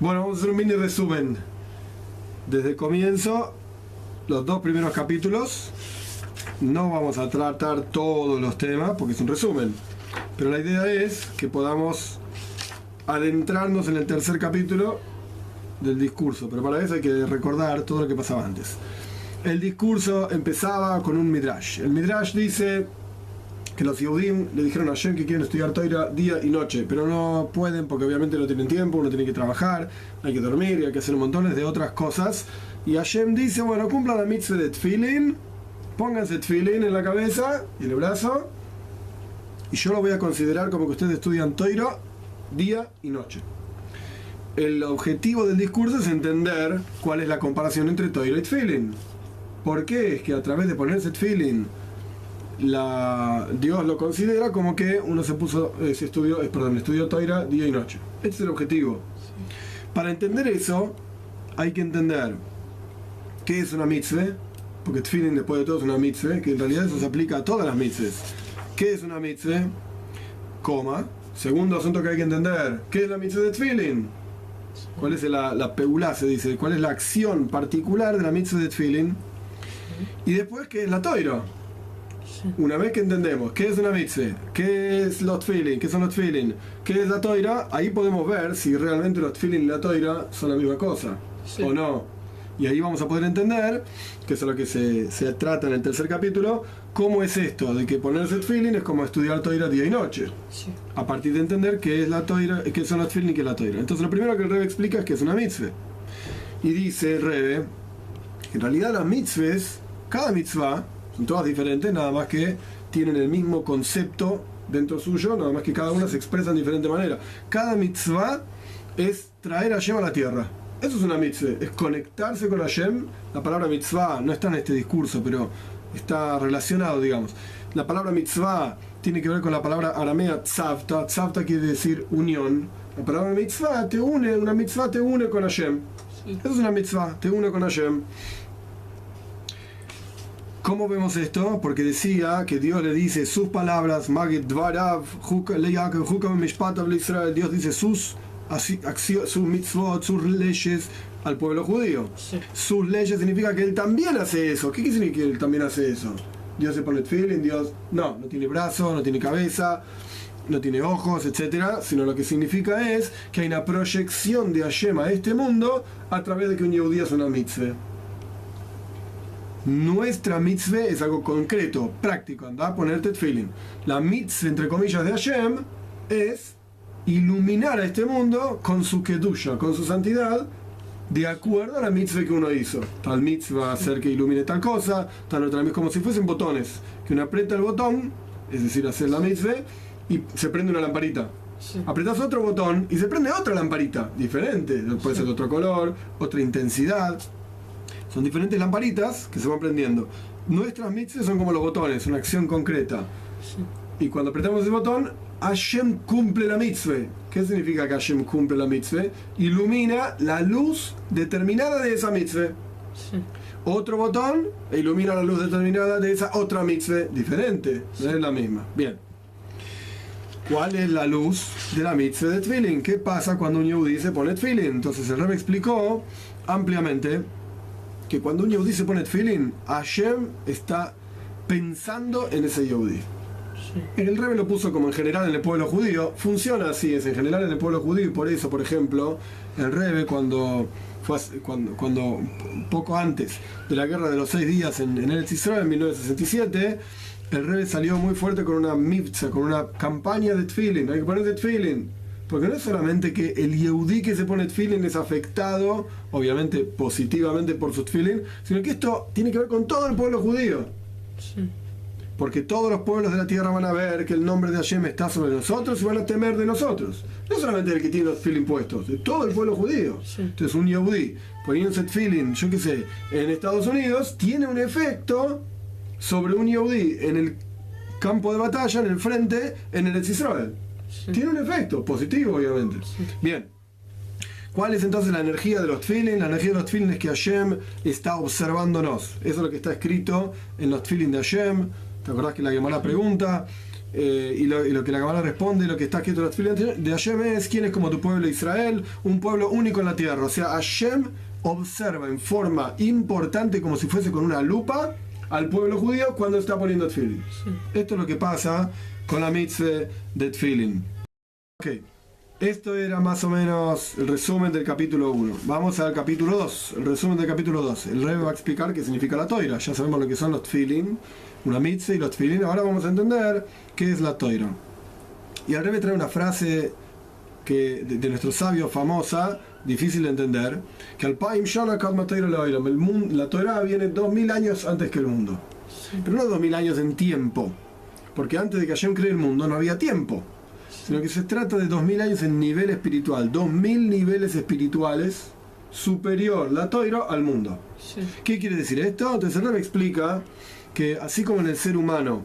Bueno, vamos a hacer un mini resumen. Desde el comienzo, los dos primeros capítulos. No vamos a tratar todos los temas porque es un resumen. Pero la idea es que podamos adentrarnos en el tercer capítulo del discurso. Pero para eso hay que recordar todo lo que pasaba antes. El discurso empezaba con un midrash. El midrash dice que los Yehudim le dijeron a Hashem que quieren estudiar Torah día y noche, pero no pueden porque obviamente no tienen tiempo, uno tiene que trabajar, hay que dormir y hay que hacer montones de otras cosas. Y Hashem dice, bueno, cumplan la mitzvah de Tfilin, pónganse Tfilin en la cabeza y en el brazo, y yo lo voy a considerar como que ustedes estudian Torah día y noche. El objetivo del discurso es entender cuál es la comparación entre Torah y Tfilin. ¿Por qué? Es que a través de ponerse Tfilin, Dios lo considera como que uno estudió Torah día y noche. Este es el objetivo. Sí. Para entender eso, hay que entender qué es una mitzvah, porque Tfilin después de todo es una mitzvah, que en realidad eso se aplica a todas las mitzvahs. ¿Qué es una mitzvah? Segundo asunto que hay que entender, ¿qué es la mitzvah de Tfilin? ¿Cuál es la peulá, se dice? ¿Cuál es la acción particular de la mitzvah de Tfilin? Y después, ¿qué es la Torah? Una vez que entendemos qué es una mitzvah, qué es los tefilin, qué son los tefilin, qué es la Torah, ahí podemos ver si realmente los tefilin y la Torah son la misma cosa, sí, o no. Y ahí vamos a poder entender, que eso es lo que se trata en el tercer capítulo, cómo es esto de que ponerse tefilin es como estudiar Torah día y noche, sí, a partir de entender qué es la Torah, qué son los tefilin y qué es la Torah. Entonces lo primero que el Rebbe explica es que es una mitzvah. Y dice el Rebbe, en realidad las mitzvahs, cada mitzvah, son todas diferentes, nada más que tienen el mismo concepto dentro suyo, nada más que cada una se expresa en diferente manera. Cada mitzvah es traer a Hashem a la tierra. Eso es una mitzvah, es conectarse con Hashem. La palabra mitzvah no está en este discurso, pero está relacionado, digamos. La palabra mitzvah tiene que ver con la palabra aramea tzavta. Tzavta quiere decir unión. La palabra mitzvah te une, una mitzvah te une con Hashem. Sí. Eso es una mitzvah, te une con Hashem. ¿Cómo vemos esto? Porque decía que Dios le dice sus palabras, Dios dice sus mitzvot, sus leyes al pueblo judío. Sí. Sus leyes significa que Él también hace eso. ¿Qué significa que Él también hace eso? Dios se pone tefilin, Dios no tiene brazos, no tiene cabeza, no tiene ojos, etcétera, sino lo que significa es que hay una proyección de Hashem a este mundo a través de que un yehudí hace una mitzvah. Nuestra mitzvah es algo concreto, práctico, anda a ponerte tefilin. La mitzvah, entre comillas, de Hashem es iluminar a este mundo con su kedusha, con su santidad, de acuerdo a la mitzvah que uno hizo. Tal mitzvah va a hacer que ilumine tal cosa, tal otra mitzvah, como si fuesen botones, que uno aprieta el botón, es decir, hacer la mitzvah, y se prende una lamparita. Sí. Apretas otro botón y se prende otra lamparita, diferente, puede ser de otro color, otra intensidad. Son diferentes lamparitas que se van prendiendo. Nuestras mitzvahs son como los botones, una acción concreta. Sí. Y cuando apretamos el botón, Hashem cumple la mitzvah. ¿Qué significa que Hashem cumple la mitzvah? Ilumina la luz determinada de esa mitzvah. Sí. Otro botón e ilumina la luz determinada de esa otra mitzvah diferente. No es la misma. Bien. ¿Cuál es la luz de la mitzvah de Tfilin? ¿Qué pasa cuando un yehudí se pone Tfilin? Entonces el Rebbe explicó ampliamente que cuando un yehudí se pone tefilin, Hashem está pensando en ese yehudí. Sí. El Rebbe lo puso como en general en el pueblo judío. Funciona así, es en general en el pueblo judío, y por eso, por ejemplo, el Rebbe cuando poco antes de la guerra de los 6 días en Eretz Israel en 1967, el Rebbe salió muy fuerte con una mitzvah, con una campaña de tefilin. Hay que ponerse tefilin. Porque no es solamente que el yehudí que se pone tefilin es afectado, obviamente positivamente por sus tefilin, sino que esto tiene que ver con todo el pueblo judío. Sí. Porque todos los pueblos de la tierra van a ver que el nombre de Hashem está sobre nosotros y van a temer de nosotros. No solamente el que tiene los tefilin puestos, de todo el pueblo judío. Sí. Entonces un yehudí poniéndose tefilin, yo qué sé, en Estados Unidos, tiene un efecto sobre un yehudí en el campo de batalla, en el frente, en el Eretz Israel. Sí. Tiene un efecto positivo, obviamente. Sí. Bien. ¿Cuál es entonces la energía de los tefilin? La energía de los tefilin es que Hashem está observándonos. Eso es lo que está escrito en los tefilin de Hashem. ¿Te acordás que la Gemara pregunta y lo que la Kabbalah responde, lo que está escrito en los tefilín de Hashem es: ¿quién es como tu pueblo Israel? Un pueblo único en la tierra. O sea, Hashem observa en forma importante, como si fuese con una lupa, al pueblo judío cuando está poniendo tefilín. Esto es lo que pasa con la mitzvah de tefilín. Ok, esto era más o menos el resumen del capítulo 1. Vamos al capítulo 2, el resumen del capítulo 2. El Rebbe va a explicar qué significa la toira. Ya sabemos lo que son los tefilín, una mitzvah y los tefilín. Ahora vamos a entender qué es la toira. Y el Rebbe trae una frase que de nuestro sabio famosa, difícil de entender, que al Paim Shana Kalma Toira Leoilam, la Torah viene 2000 años antes que el mundo. Pero no 2000 años en tiempo, porque antes de que Hashem cree el mundo no había tiempo, sino que se trata de 2000 años en nivel espiritual, 2000 niveles espirituales superior la Torah al mundo. ¿Qué quiere decir esto? Entonces el Rebbe explica que así como en el ser humano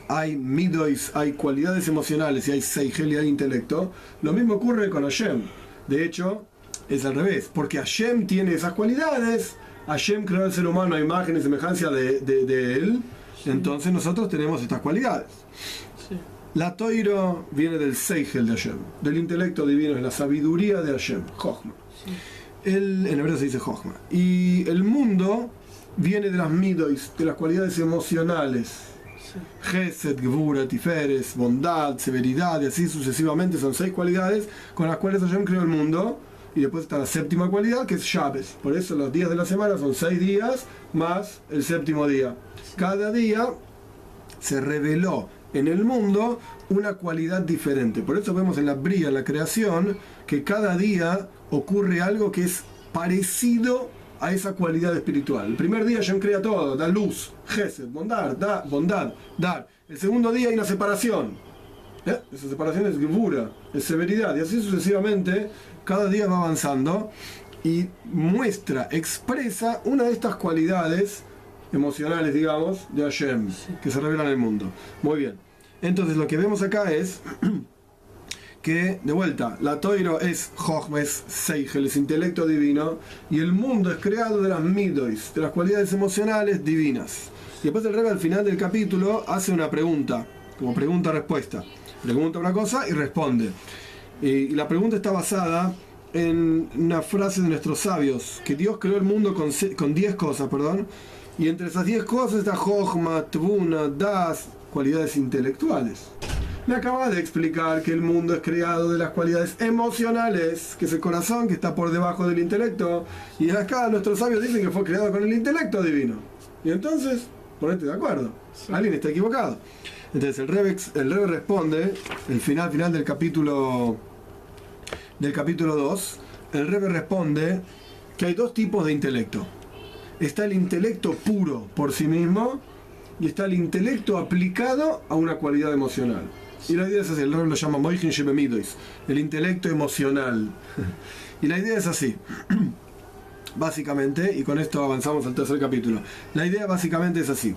hay midois, hay cualidades emocionales y hay seichel y hay intelecto, lo mismo ocurre con Hashem. De hecho, es al revés, porque Hashem tiene esas cualidades, Hashem creó al ser humano a imagen y semejanza de él, entonces nosotros tenemos estas cualidades. La Toira viene del seichel de Hashem, del intelecto divino, de la sabiduría de Hashem, Jochma. En hebreo se dice Jochma. Y el mundo viene de las midois, de las cualidades emocionales. Gesed, Gvura, Tiferes, bondad, severidad, y así sucesivamente. Son 6 cualidades con las cuales Hashem creó el mundo. Y después está la séptima cualidad, que es Shabbos. Por eso los días de la semana son 6 días más el séptimo día. Cada día se reveló en el mundo una cualidad diferente. Por eso vemos en la bría, en la creación, que cada día ocurre algo que es parecido a esa cualidad espiritual. El primer día Hashem crea todo, da luz, gesed, bondad, dar. El segundo día hay una separación. Esa separación es gvura, es severidad, y así sucesivamente, cada día va avanzando y muestra, expresa una de estas cualidades emocionales, digamos, de Hashem, que se revelan en el mundo. Muy bien. Entonces lo que vemos acá es que, de vuelta, la Toira es Jochma, es Seichel, es intelecto divino, y el mundo es creado de las midois, de las cualidades emocionales divinas. Y después el Rebbe al final del capítulo hace una pregunta, como pregunta-respuesta. Pregunta una cosa y responde. Y la pregunta está basada en una frase de nuestros sabios, que Dios creó el mundo con 10 cosas, y entre esas 10 cosas está Jochma, Tvuna, Das, cualidades intelectuales. Me acaba de explicar que el mundo es creado de las cualidades emocionales, que es el corazón que está por debajo del intelecto, y acá nuestros sabios dicen que fue creado con el intelecto divino. Y entonces, ponete de acuerdo, alguien está equivocado. Entonces el Rebbe responde, el final del capítulo 2, el Rebbe responde que hay 2 tipos de intelecto. Está el intelecto puro por sí mismo, y está el intelecto aplicado a una cualidad emocional. Y la idea es así, el Rebbe lo llama Moichin Shebemidois, el intelecto emocional. Y la idea es así, básicamente, y con esto avanzamos al tercer capítulo. La idea básicamente es así.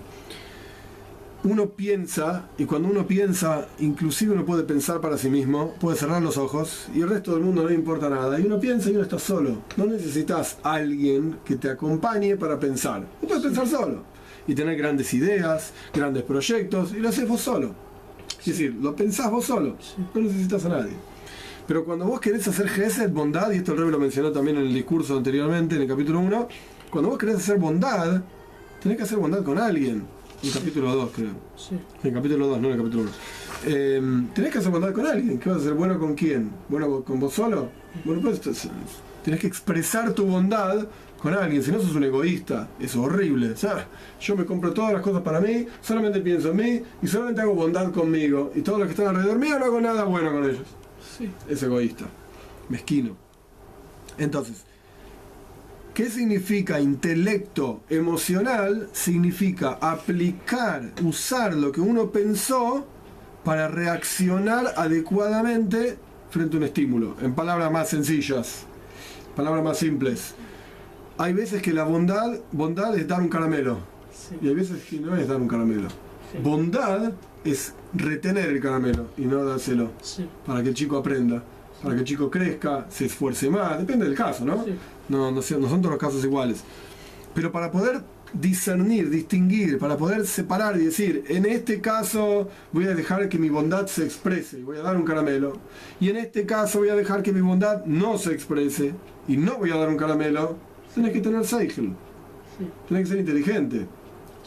Uno piensa, y cuando uno piensa, inclusive uno puede pensar para sí mismo, puede cerrar los ojos, y el resto del mundo no le importa nada. Y uno piensa y uno está solo. No necesitas a alguien que te acompañe para pensar. Tú puedes pensar solo y tener grandes ideas, grandes proyectos, y lo haces vos solo. Es decir, lo pensás vos solo, no necesitas a nadie. Pero cuando vos querés hacer gesed, bondad, y esto el Rebbe lo mencionó también en el discurso anteriormente, en el capítulo 1, cuando vos querés hacer bondad, tenés que hacer bondad con alguien. En el capítulo 2, creo. En el capítulo 2, no en el capítulo 1. Tenés que hacer bondad con alguien. ¿Qué vas a hacer? ¿Bueno con quién? ¿Bueno con vos solo? Bueno, pues tenés que expresar tu bondad con alguien, si no sos un egoísta, es horrible. O sea, yo me compro todas las cosas para mí, solamente pienso en mí y solamente hago bondad conmigo, y todos los que están alrededor mío no hago nada bueno con ellos. Es egoísta, mezquino. Entonces, ¿qué significa intelecto emocional? Significa aplicar, usar lo que uno pensó para reaccionar adecuadamente frente a un estímulo, en palabras más sencillas, palabras más simples. Hay veces que la bondad es dar un caramelo, y hay veces que no es dar un caramelo. Bondad es retener el caramelo y no dárselo, para que el chico aprenda, para que el chico crezca, se esfuerce más, depende del caso, ¿no? No son todos los casos iguales. Pero para poder discernir, distinguir, para poder separar y decir, en este caso voy a dejar que mi bondad se exprese y voy a dar un caramelo, y en este caso voy a dejar que mi bondad no se exprese y no voy a dar un caramelo, tenés que tener seichel, tenés que ser inteligente.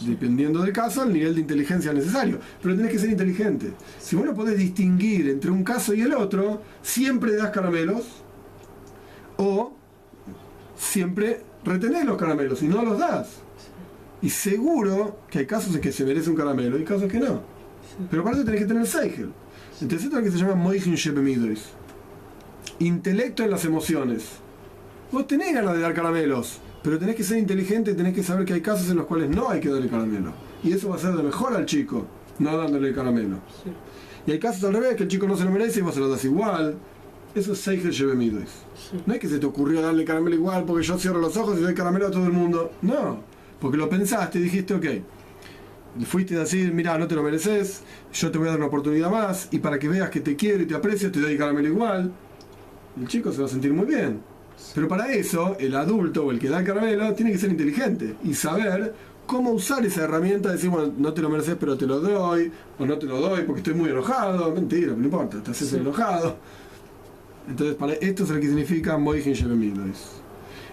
Dependiendo del caso, el nivel de inteligencia necesario, pero tenés que ser inteligente. Si vos no podés distinguir entre un caso y el otro, siempre das caramelos o siempre retenés los caramelos y no los das. Y seguro que hay casos en que se merece un caramelo y casos que no. Pero para eso tenés que tener seichel. Entonces esto es lo que se llama moichin shebemidois, intelecto en las emociones. Vos tenés ganas de dar caramelos, pero tenés que ser inteligente y tenés que saber que hay casos en los cuales no hay que darle caramelo. Y eso va a ser de mejor al chico, no dándole el caramelo. Sí. Y hay casos al revés, que el chico no se lo merece y vos se lo das igual. Eso es seichel shebemidois. Sí. No es que se te ocurrió darle caramelo igual porque yo cierro los ojos y doy caramelo a todo el mundo. No, porque lo pensaste y dijiste, ok. Fuiste a decir, mira, no te lo mereces, yo te voy a dar una oportunidad más y para que veas que te quiero y te aprecio, te doy caramelo igual. El chico se va a sentir muy bien. Pero para eso, el adulto o el que da el caramelo tiene que ser inteligente y saber cómo usar esa herramienta de decir, bueno, no te lo mereces pero te lo doy, o no te lo doy porque estoy muy enojado. Mentira, no importa, te haces enojado. Entonces, para esto es lo que significa moichin shebemidois.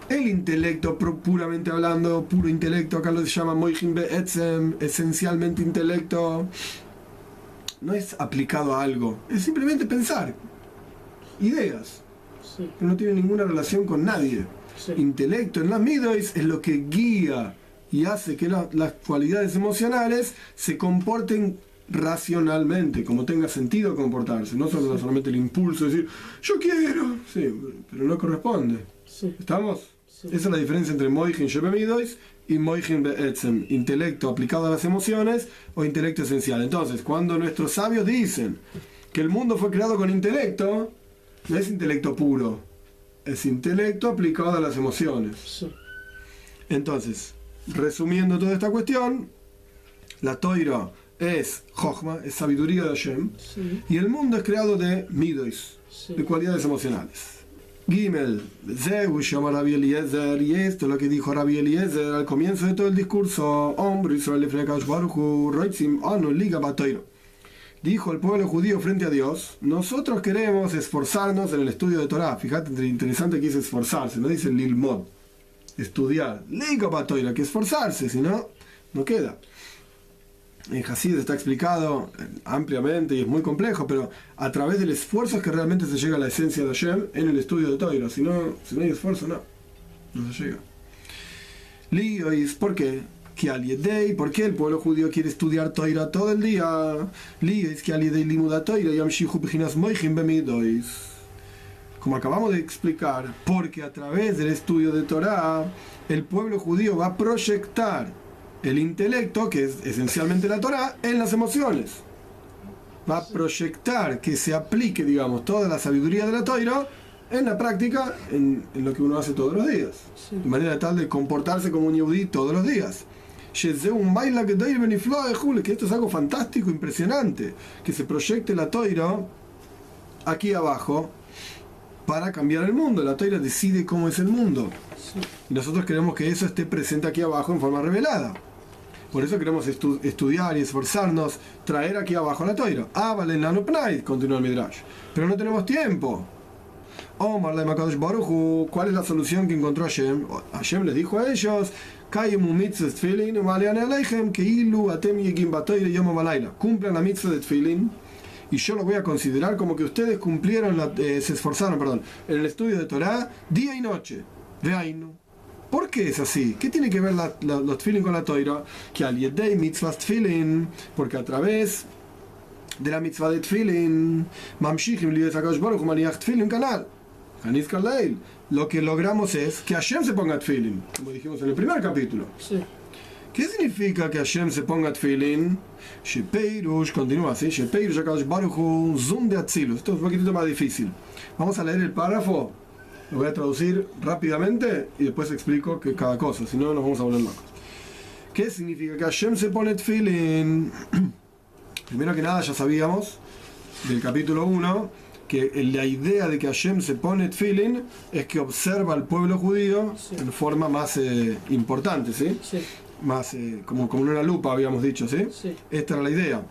El intelecto, puramente hablando, puro intelecto, acá lo se llama moichin be'etzem, esencialmente intelecto, no es aplicado a algo, es simplemente pensar, ideas. Sí. Que no tiene ninguna relación con nadie. Sí. Intelecto en las midois es lo que guía y hace que las cualidades emocionales se comporten racionalmente, como tenga sentido comportarse, no solo solamente el impulso de decir yo quiero, sí, pero no corresponde. Sí. ¿Estamos? Sí. Esa es la diferencia entre moichin shebemidois y moichin be'etzem, intelecto aplicado a las emociones o intelecto esencial. Entonces, cuando nuestros sabios dicen que el mundo fue creado con intelecto, no es intelecto puro, es intelecto aplicado a las emociones. Sí. Entonces, resumiendo toda esta cuestión, la Toira es Jochma, es sabiduría de Hashem, sí. Y el mundo es creado de midois, sí. De cualidades emocionales. Gimel, Zeu llama Rabbi Eliezer, y esto es lo que dijo Rabbi Eliezer al comienzo de todo el discurso, hombre Israel Frekash Baruchu, Roitzim, Anu, Liga Batoiro. Dijo el pueblo judío frente a Dios, nosotros queremos esforzarnos en el estudio de Torah. Fíjate, interesante que dice esforzarse, no dice lilmod, estudiar. Liga Batoira, que esforzarse, si no, no queda. En Hasid está explicado ampliamente y es muy complejo, pero a través del esfuerzo es que realmente se llega a la esencia de Hashem en el estudio de Torah. Si no hay esfuerzo, no se llega. Liois, ¿por qué? Que Aliedei, ¿por qué el pueblo judío quiere estudiar Torah todo el día? Liois, que Aliedei limuda Torah yamshichu bechinas moichin bemidois. Como acabamos de explicar, porque a través del estudio de Torah, el pueblo judío va a proyectar el intelecto, que es esencialmente la Torah, en las emociones. Va a proyectar que se aplique, digamos, toda la sabiduría de la Torah en la práctica, en lo que uno hace todos los días. Sí. De manera tal de comportarse como un yehudí todos los días. Que esto es algo fantástico, impresionante. Que se proyecte la Torah aquí abajo para cambiar el mundo. La Torah decide cómo es el mundo. Sí. Y nosotros queremos que eso esté presente aquí abajo en forma revelada. Por eso queremos estudiar y esforzarnos, traer aquí abajo la Torah. Vale, continúa el Midrash. Pero no tenemos tiempo. ¿Cuál es la solución que encontró Hashem? Hashem les dijo a ellos, cumplan la mitzvah de Tfilin, y yo lo voy a considerar como que ustedes cumplieron, se esforzaron, en el estudio de Torah día y noche. Veainu. ¿Por qué es así? ¿Qué tiene que ver los tefilin con la Torah? Que al yedei mitzvah tefilin, porque a través de la mitzvah de tefilin, mamshichim lides hakadosh baruch hu maniach tefilin canal, hanis kaleil. Lo que logramos es que Hashem se ponga tefilin, como dijimos en el primer capítulo. Sí. ¿Qué significa que Hashem se ponga tefilin? Shepeirush, continúa así, Shepeirush hakadosh baruch hu zum de atzilus. Esto es un poquitito más difícil. Vamos a leer el párrafo. Lo voy a traducir rápidamente y después explico que cada cosa, si no nos vamos a volver locos. ¿Qué significa que Hashem se pone tefilin? Primero que nada ya sabíamos del capítulo 1 que la idea de que Hashem se pone tefilin es que observa al pueblo judío, sí, en forma más importante, ¿sí? Sí. más como en una lupa, habíamos dicho, ¿sí? Sí. Esta era la idea.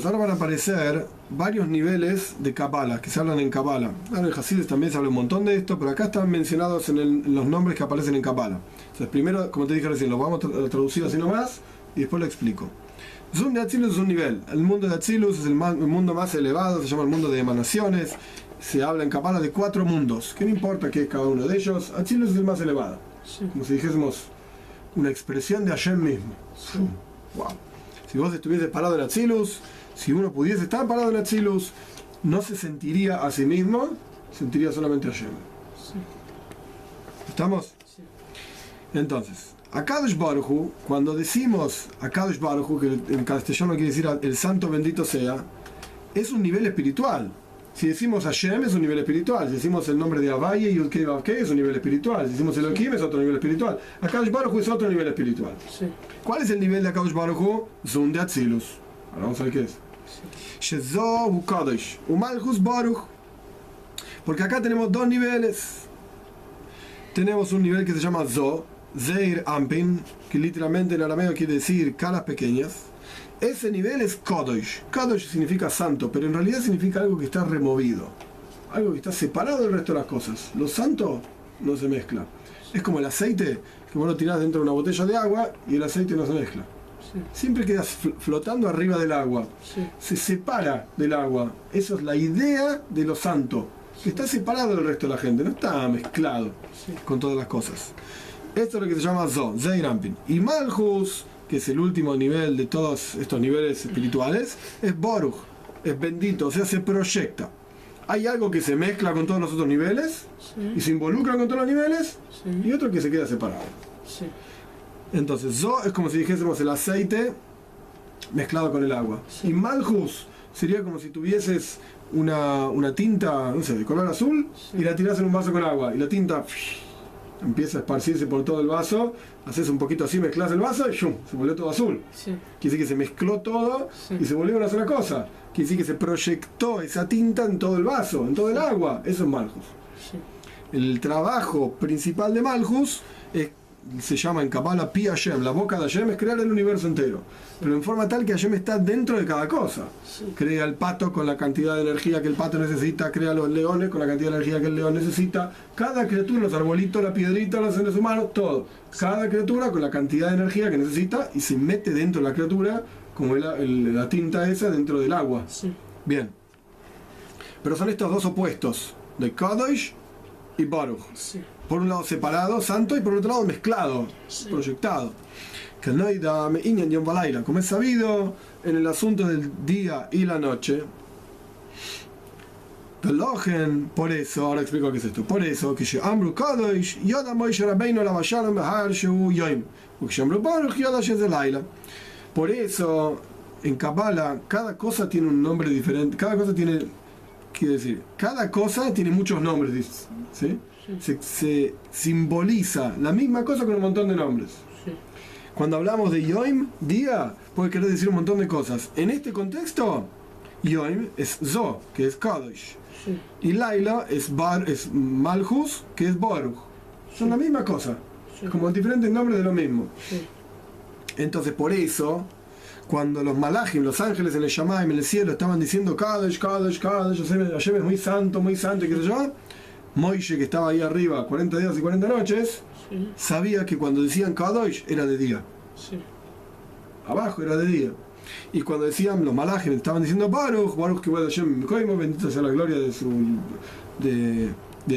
Ahora van a aparecer varios niveles de Kabbalah que se hablan en Kabbalah. Ahora en Hasidus también se habla un montón de esto, pero acá están mencionados en los nombres que aparecen en Kabbalah. Entonces, primero, como te dije recién, lo vamos a traducir así nomás y después lo explico. Zun de Atzilus es un nivel. El mundo de Atzilus es el mundo más elevado, se llama el mundo de emanaciones. Se habla en Kabbalah de 4 mundos, que no importa qué es cada uno de ellos. Atzilus es el más elevado. Sí. Como si dijésemos una expresión de Hashem mismo. Sí. Wow. Si vos estuvieses parado en Atzilus, si uno pudiese estar parado en Atzilus, no se sentiría a sí mismo, sentiría solamente a Hashem. Sí. ¿Estamos? Sí. Entonces, Akadosh Baruj Hu, cuando decimos Akadosh Baruj Hu, que en castellano quiere decir el santo bendito sea, es un nivel espiritual. Si decimos Hashem es un nivel espiritual, si decimos el nombre de Abaye y Yudkei Vavkei es un nivel espiritual, si decimos Elohim es otro nivel espiritual. Akadosh Baruj Hu es otro nivel espiritual. Sí. ¿Cuál es el nivel de Akadosh Baruj Hu? Zun de Atzilus. Ahora vamos a ver qué es. Shezo hu Kadosh, Umalchus Baruch. Porque acá tenemos 2 niveles. Tenemos un nivel que se llama Zo, Zeir Ampin, que literalmente en arameo quiere decir calas pequeñas. Ese nivel es Kadosh. Kadosh significa santo, pero en realidad significa algo que está removido, algo que está separado del resto de las cosas. Lo santo no se mezcla. Es como el aceite que vos lo tirás dentro de una botella de agua y el aceite no se mezcla. Sí. Siempre queda flotando arriba del agua. Sí. Se separa del agua. Eso es la idea de lo santo, que está separado del resto de la gente, no está mezclado Sí. con todas las cosas. Esto es lo que se llama Zo, Zeir Ampin. Y Malchus, que es el último nivel de todos estos niveles espirituales, es Baruch, es bendito, o sea, se proyecta. Hay algo que se mezcla con todos los otros niveles y Sí. se involucra con todos los niveles, Sí. y otro que se queda separado. Sí. Entonces, Zo es como si dijésemos el aceite mezclado con el agua. Sí. Y Malchus sería como si tuvieses una tinta, no sé, de color azul, Sí. y la tirás en un vaso con agua, y la tinta empieza a esparcirse por todo el vaso, haces un poquito así, mezclas el vaso y ¡shum!, se volvió todo azul. Sí. Quiere decir que se mezcló todo Sí. y se volvió una sola cosa. Quiere decir que se proyectó esa tinta en todo el vaso, en todo el agua. Eso es Malchus. Sí. El trabajo principal de Malchus se llama en Kabbalah Pi Hashem, la boca de Hashem es crear el universo entero, pero en forma tal que Hashem está dentro de cada cosa. Sí. Crea el pato con la cantidad de energía que el pato necesita, crea los leones con la cantidad de energía que el león necesita, cada criatura, los arbolitos, la piedrita, los seres humanos, todo. Cada criatura con la cantidad de energía que necesita y se mete dentro de la criatura como la tinta esa dentro del agua. Sí. Bien. Pero son estos 2 opuestos, de Kadosh y Baruch. Sí. Por un lado separado, santo, y por otro lado mezclado, Sí. proyectado. Como es sabido en el asunto del día y la noche. Por eso, ahora explico qué es esto. Por eso, que Amru Kadosh, Yoda Moshe Rabbeinu la Vashalom Behar Shehu Yoim, Amru Baruch Yoda Sheze Laila. Por eso, en Kabbalah, cada cosa tiene un nombre diferente. Cada cosa tiene, quiere decir, cada cosa tiene muchos nombres, ¿sí? Se simboliza la misma cosa con un montón de nombres. Sí. Cuando hablamos de Yoim, día, puede querer decir un montón de cosas. En este contexto, Yoim es Zo, que es Kadosh. Sí. Y Laila es Malchus, que es Baruch. Son la misma cosa, Sí. como diferentes nombres de lo mismo. Sí. Entonces, por eso, cuando los malachim, los ángeles en el Shamaim, en el cielo, estaban diciendo Kadosh, Kadosh, Kadosh, Hashem es muy santo, y qué sé yo, Moishe, que estaba ahí arriba 40 días y 40 noches, Sí. sabía que cuando decían Kadosh era de día, Sí. abajo era de día. Y cuando decían los malachim, estaban diciendo Baruch, Baruch que vuelve Hashem, bendito sea la gloria de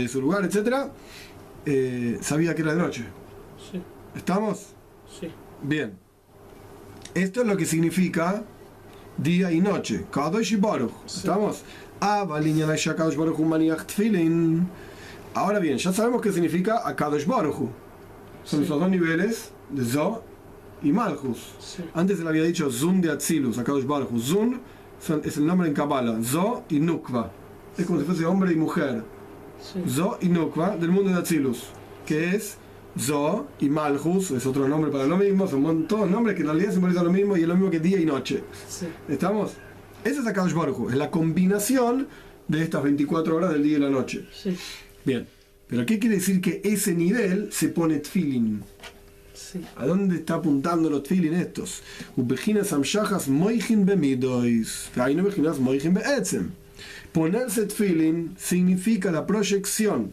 su lugar, etc., sabía que era de noche. Sí. ¿Estamos? Sí. Bien. Esto es lo que significa día y noche, Kadosh y Baruch. Sí. ¿Estamos? Ahora bien, ya sabemos qué significa Akadosh Baruch Hu. Son Sí. esos 2 niveles de Zo y Malchus. Sí. Antes se le había dicho Zun de Atzilus, Akadosh Baruch Hu. Zun es el nombre en Kabbalah, Zo y Nukva. Es como si fuese hombre y mujer. Sí. Zo y Nukva del mundo de Atzilus, que es Zo y Malchus, es otro nombre para lo mismo, son todos nombres que en realidad simbolizan lo mismo y es lo mismo que día y noche. Sí. ¿Estamos? Ese es Akadosh Baruch Hu, es la combinación de estas 24 horas del día y la noche. Sí. Bien. Pero ¿qué quiere decir que ese nivel se pone tfilin? Sí. ¿A dónde está apuntando los tfilin estos? Ponerse tfilin significa la proyección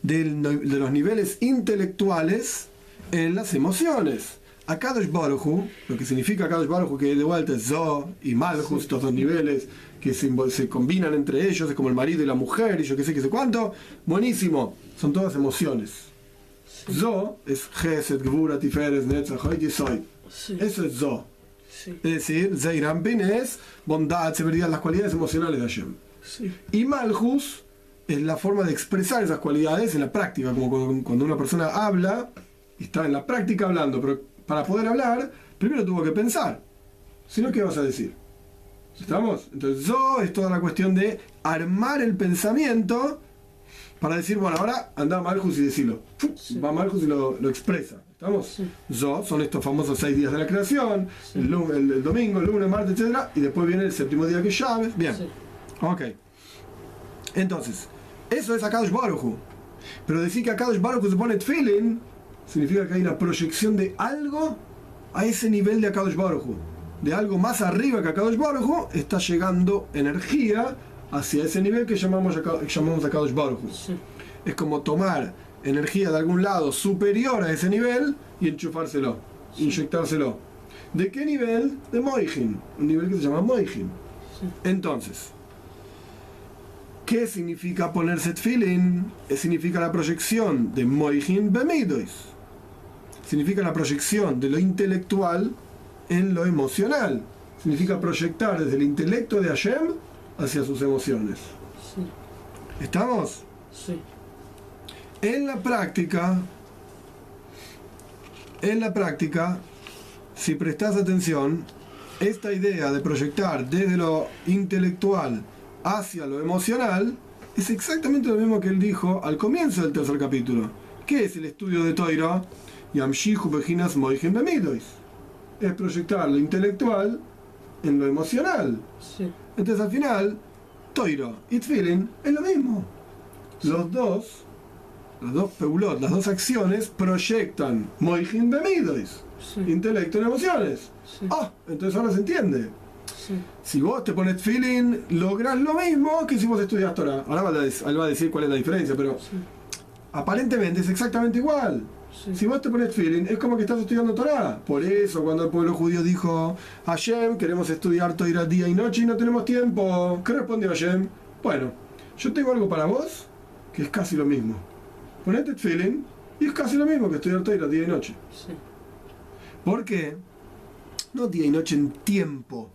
de los niveles intelectuales en las emociones. Akadosh Baruj Hu, lo que significa Akadosh Baruj Hu, que de vuelta es Zo y Malchus, estos dos niveles que se combinan entre ellos, es como el marido y la mujer, y yo qué sé cuánto. Buenísimo, son todas emociones. Sí. Zo es Chesed, Gvura, Tiferes, Netzach, Hoy y Soy. Sí. Eso es Zo. Sí. Es decir, Zeirampin es bondad, severidad, las cualidades emocionales de Hashem. Sí. Y Malchus es la forma de expresar esas cualidades en la práctica, como cuando una persona habla, está en la práctica hablando, pero para poder hablar, primero tuvo que pensar. Si no, ¿qué vas a decir? ¿Estamos? Entonces, Zo es toda la cuestión de armar el pensamiento para decir, bueno, ahora anda Malchus y decirlo. Sí. Va Malchus y lo expresa. ¿Estamos? Sí. Zo son estos famosos 6 días de la creación, sí. el domingo, el lunes, martes, etc. Y después viene el séptimo día que es Shabbat. Bien. Sí. Ok. Entonces, eso es Akadosh Baruj Hu. Pero decir que Akadosh Baruj Hu se pone tefilin significa que hay una proyección de algo a ese nivel de Akadosh Baruj Hu. De algo más arriba que Akadosh Baruj Hu está llegando energía hacia ese nivel que llamamos Akadosh Baruj Hu. Sí. Es como tomar energía de algún lado superior a ese nivel y enchufárselo, sí. Inyectárselo. ¿De qué nivel? De Moichin, un nivel que se llama Moichin. Sí. Entonces, ¿qué significa ponerse tefilin? Significa la proyección de Moichin Bemidois. Significa la proyección de lo intelectual en lo emocional. Significa proyectar desde el intelecto de Hashem hacia sus emociones. Sí. ¿Estamos? Sí. En la práctica, si prestas atención, esta idea de proyectar desde lo intelectual hacia lo emocional es exactamente lo mismo que él dijo al comienzo del tercer capítulo. ¿Qué es el estudio de Toira? Yamshichu bejinas moichin bemidois. Es proyectar lo intelectual en lo emocional. Sí. Entonces al final, Toira y Tfilin es lo mismo. Sí. Los dos peulot, las dos acciones proyectan moichin bemidois, sí. Intelecto en emociones. Sí. Entonces ahora se entiende. Sí. Si vos te pones tefilin, lográs lo mismo que si vos estudias Torah. Ahora él va a decir cuál es la diferencia, pero sí. Aparentemente es exactamente igual. Sí. Si vos te pones tefilin, es como que estás estudiando Torah. Por eso, cuando el pueblo judío dijo Hashem, queremos estudiar Torah día y noche y no tenemos tiempo, ¿qué respondió Hashem? Bueno, yo tengo algo para vos que es casi lo mismo. Ponete tefilin y es casi lo mismo que estudiar Torah día y noche. Sí. ¿Por qué? No día y noche en tiempo.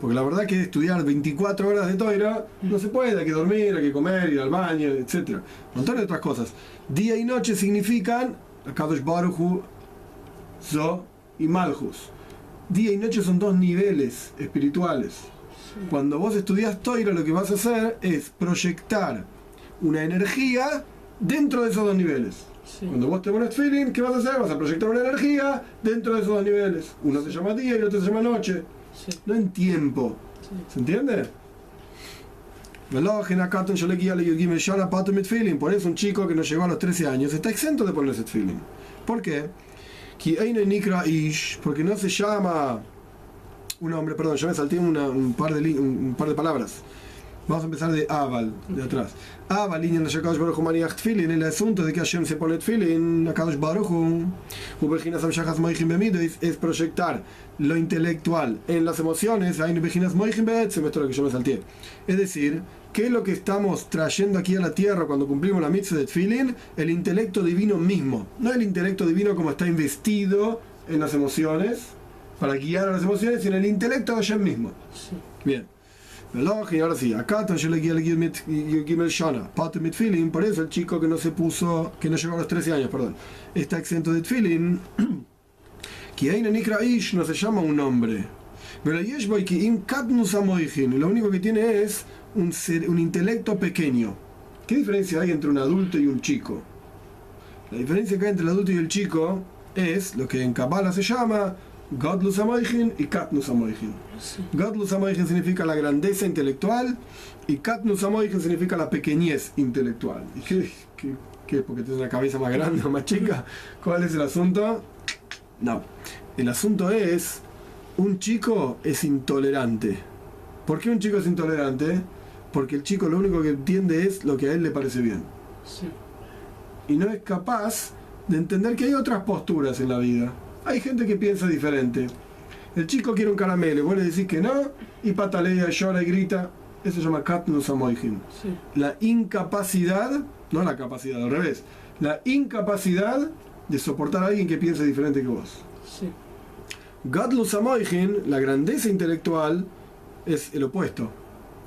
Porque la verdad que estudiar 24 horas de Torah no se puede, hay que dormir, hay que comer, ir al baño, etc. Un montón de otras cosas. Día y noche significan Akadosh Baruj Hu, Zo y Malchus. Día y noche son dos niveles espirituales. Sí. Cuando vos estudias Torah, lo que vas a hacer es proyectar una energía dentro de esos dos niveles. Sí. Cuando vos te pones tefilin, ¿qué vas a hacer? Vas a proyectar una energía dentro de esos dos niveles. Uno se llama día y el otro se llama noche. Sí. No en tiempo. Sí. ¿Se entiende? Por eso un chico que no llegó a los 13 años está exento de ponerse tefilin. ¿Por qué? Porque no se llama un hombre, perdón, ya me salté un par de palabras. Vamos a empezar de Aval, de atrás. Aval, línea de Akadosh Baruj Hu maniach tefilin, el asunto de que Hashem se pone tefilin, Akadosh Baruj Hu, ubejinas amshachas moichin bemidois, es proyectar lo intelectual en las emociones, ahí ubejinas moichin beetzem, esto es lo que yo me salté. Es decir, ¿qué es lo que estamos trayendo aquí a la tierra cuando cumplimos la mitzvah de tefilin? El intelecto divino mismo, no el intelecto divino como está investido en las emociones, para guiar a las emociones, sino el intelecto de Hashem mismo. Sí. Bien. Y ahora sí, acá yo le guía el Shana, Pate mit Tfilin, por eso el chico que no llegó a los 13 años, perdón, está exento de Tfilin, que hay Nikra Ish no se llama un nombre, pero Yeshboy que im Katnus Amoichin, lo único que tiene es un intelecto pequeño. ¿Qué diferencia hay entre un adulto y un chico? La diferencia que hay entre el adulto y el chico es lo que en Kabbalah se llama Godlus Amoichin y Katnus Amoichin. Sí. Godlus Amoichin significa la grandeza intelectual y Katnus Amoichin significa la pequeñez intelectual. ¿Y qué? ¿Porque tienes una cabeza más grande o más chica? ¿Cuál es el asunto? No. El asunto es, un chico es intolerante. ¿Por qué un chico es intolerante? Porque el chico lo único que entiende es lo que a él le parece bien. Sí. Y no es capaz de entender que hay otras posturas en la vida. Hay gente que piensa diferente. El chico quiere un caramelo y vos le decís que no, y patalea, llora y grita. Eso se llama Katnus Amoichin. Sí. La incapacidad, no la capacidad, al revés, la incapacidad de soportar a alguien que piense diferente que vos. Sí. Godlus Amoichin, la grandeza intelectual, es el opuesto.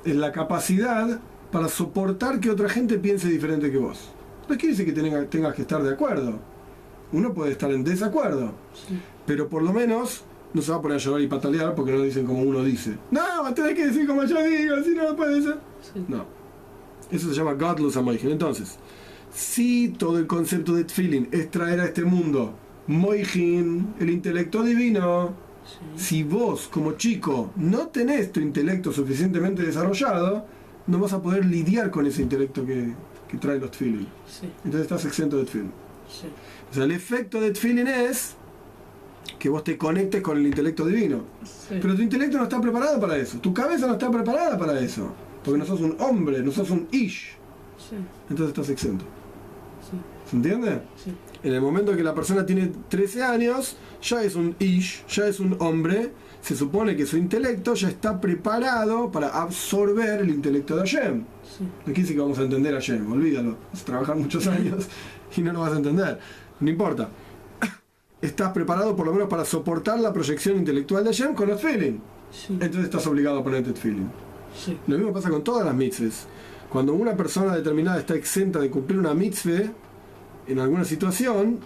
Es la capacidad para soportar que otra gente piense diferente que vos. No quiere decir que tengas que estar de acuerdo. Uno puede estar en desacuerdo. Sí. Pero por lo menos no se va a poner a llorar y patalear porque no dicen como uno dice. No, tenés que decir como yo digo, si no puede ser. Sí. No. Eso se llama Godlus Amoichin. Entonces, si todo el concepto de Tfilin es traer a este mundo Moichin, el intelecto divino, Sí. si vos como chico no tenés tu intelecto suficientemente desarrollado, no vas a poder lidiar con ese intelecto que trae los Tfilin. Sí. Entonces estás exento de Tfilin. Sí. O sea, el efecto de Tfilin es que vos te conectes con el intelecto divino. Sí. Pero tu intelecto no está preparado para eso. Tu cabeza no está preparada para eso. Porque no sos un hombre, no sos un ish. Sí. Entonces estás exento. Sí. ¿Se entiende? Sí. En el momento que la persona tiene 13 años, ya es un ish, ya es un hombre. Se supone que su intelecto ya está preparado para absorber el intelecto de Hashem. Sí. No quiere decir que vamos a entender a Hashem, olvídalo. Vas a trabajar muchos años y no lo vas a entender. No importa. Estás preparado por lo menos para soportar la proyección intelectual de Hashem con los Tfilin. Sí. Entonces estás obligado a ponerte Tfilin. Sí. Lo mismo pasa con todas las mitzvahs. Cuando una persona determinada está exenta de cumplir una mitzvah en alguna situación,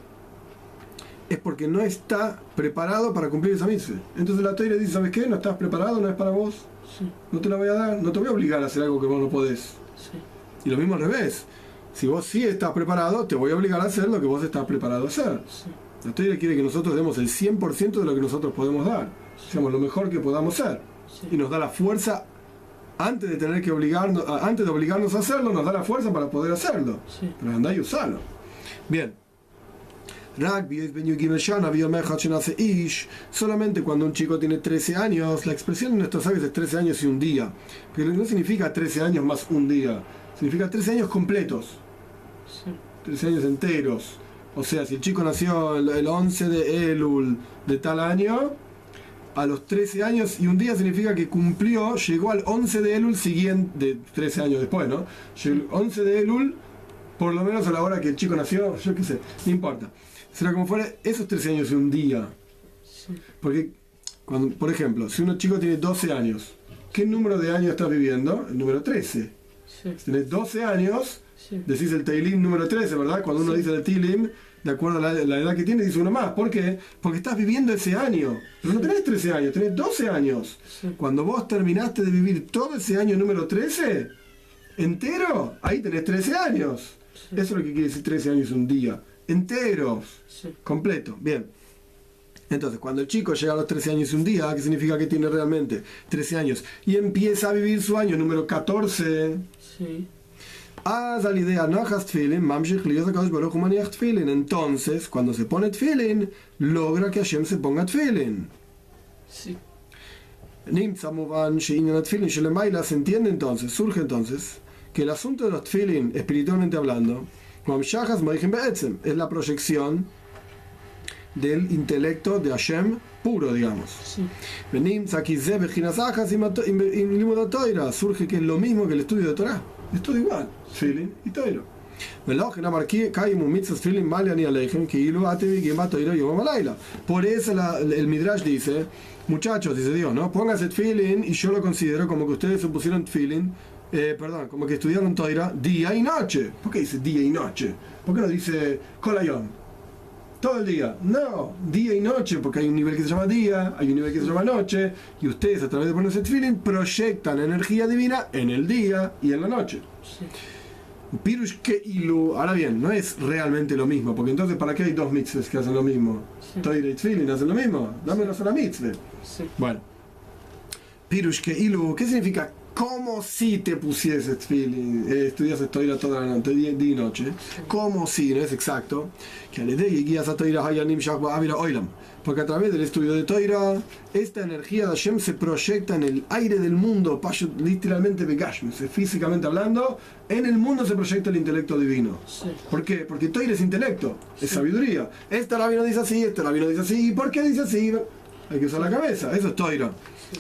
es porque no está preparado para cumplir esa mitzvah. Entonces la Torah dice, ¿sabes qué? No estás preparado, no es para vos. Sí. No te la voy a dar, no te voy a obligar a hacer algo que vos no podés. Sí. Y lo mismo al revés. Si vos sí estás preparado, te voy a obligar a hacer lo que vos estás preparado a hacer. Sí. La Torah quiere que nosotros demos el 100% de lo que nosotros podemos dar. Seamos lo mejor que podamos ser. Sí. Y nos da la fuerza, antes de tener que antes de obligarnos a hacerlo, nos da la fuerza para poder hacerlo. Sí. Pero andá y usalo. Bien. Solamente cuando un chico tiene 13 años, la expresión de nuestros sabios es 13 años y un día. Pero no significa 13 años más un día. Significa 13 años completos. Sí. 13 años enteros. O sea, si el chico nació el 11 de Elul de tal año, a los 13 años y un día significa que cumplió, llegó al 11 de Elul siguiente, de 13 años después, ¿no? Llegó el 11 de Elul, por lo menos a la hora que el chico nació, yo qué sé, no importa. Será como fuera esos 13 años y un día. Sí. Porque, cuando, por ejemplo, si un chico tiene 12 años, ¿qué número de años estás viviendo? El número 13. Sí. Si tenés 12 años, Sí. decís el Teilim número 13, ¿verdad? Cuando uno Sí. dice el Teilim, de acuerdo a la edad que tiene, dice uno más. ¿Por qué? Porque estás viviendo ese año. Pero no tenés 13 años, tenés 12 años. Sí. Cuando vos terminaste de vivir todo ese año número 13, entero, ahí tenés 13 años. Sí. Eso es lo que quiere decir 13 años un día. Enteros. Sí. Completo. Bien. Entonces, cuando el chico llega a los 13 años y un día, ¿qué significa que tiene realmente 13 años? Y empieza a vivir su año número 14. Sí. Entonces, cuando se pone tefilin, logra que Hashem se ponga tefilin. Sí. Se entiende entonces, surge entonces, que el asunto de los tefilin, espiritualmente hablando, es la proyección del intelecto de Hashem puro, digamos. Sí. Surge que es lo mismo que el estudio de Torah. Es todo igual, tefilin y Torah. Por eso el Midrash dice, muchachos, dice Dios, ¿no? Pónganse tefilin y yo lo considero como que ustedes se pusieron tefilin, como que estudiaron Torah día y noche. ¿Por qué dice día y noche? ¿Por qué no dice kolayom? Todo el día. No, día y noche, porque hay un nivel que se llama día, hay un nivel que se llama noche, y ustedes a través de ponerse tefilin proyectan energía divina en el día y en la noche. Sí. Pirush que ilu. Ahora bien, no es realmente lo mismo, porque entonces ¿para qué hay dos mitzvahs que hacen lo mismo? Sí. Toira y Tfilin hacen lo mismo. Dame una sola mitzvah. Sí. Bueno. Pirush que ilu, ¿qué significa? Como si te pusieses Tfilin, estudiases Toira toda la noche, día y noche. Como si, no es exacto. Que le dé guías a Toira Hayanim Shachba Avira Oilam. Porque a través del estudio de Toira, esta energía de Hashem se proyecta en el aire del mundo, literalmente Begashmi, físicamente hablando, en el mundo se proyecta el intelecto divino. Sí. ¿Por qué? Porque Toira es intelecto, es Sí. sabiduría. Esta rabino dice así, esta rabino dice así. ¿Y por qué dice así? Hay que usar la cabeza, eso es Toira. Sí.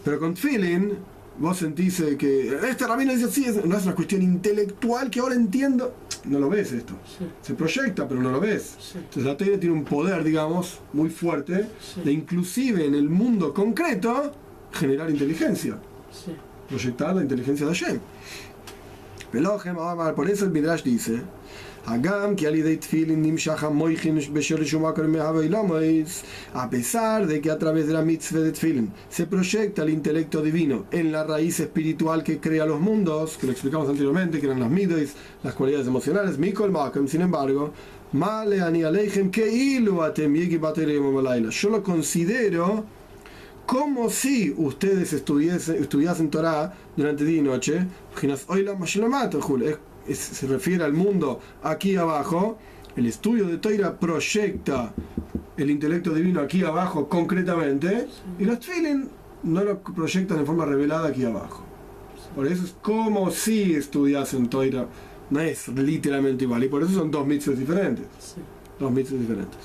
Pero con Tfilin, vos sentís que esta rabino dice así, no es una cuestión intelectual que ahora entiendo. No lo ves esto. Sí. Se proyecta, pero no lo ves. Sí. Entonces la Toira tiene un poder, digamos, muy fuerte, Sí. de inclusive en el mundo concreto generar inteligencia, Sí. proyectar la inteligencia de Hashem. Por eso el Midrash dice, a pesar de que a través de la mitzvah de Tfilin se proyecta el intelecto divino en la raíz espiritual que crea los mundos, que lo explicamos anteriormente, que eran las midas, las cualidades emocionales, sin embargo, yo lo considero como si ustedes estudiasen Torah durante día y noche. Se refiere al mundo aquí abajo. El estudio de Torah proyecta el intelecto divino aquí abajo concretamente, y los Tfilin no lo proyectan de forma revelada aquí abajo. Por eso es como si estudiasen Torah, no es literalmente igual, y por eso son dos mitzvahs diferentes. Sí. Dos mitzvahs diferentes.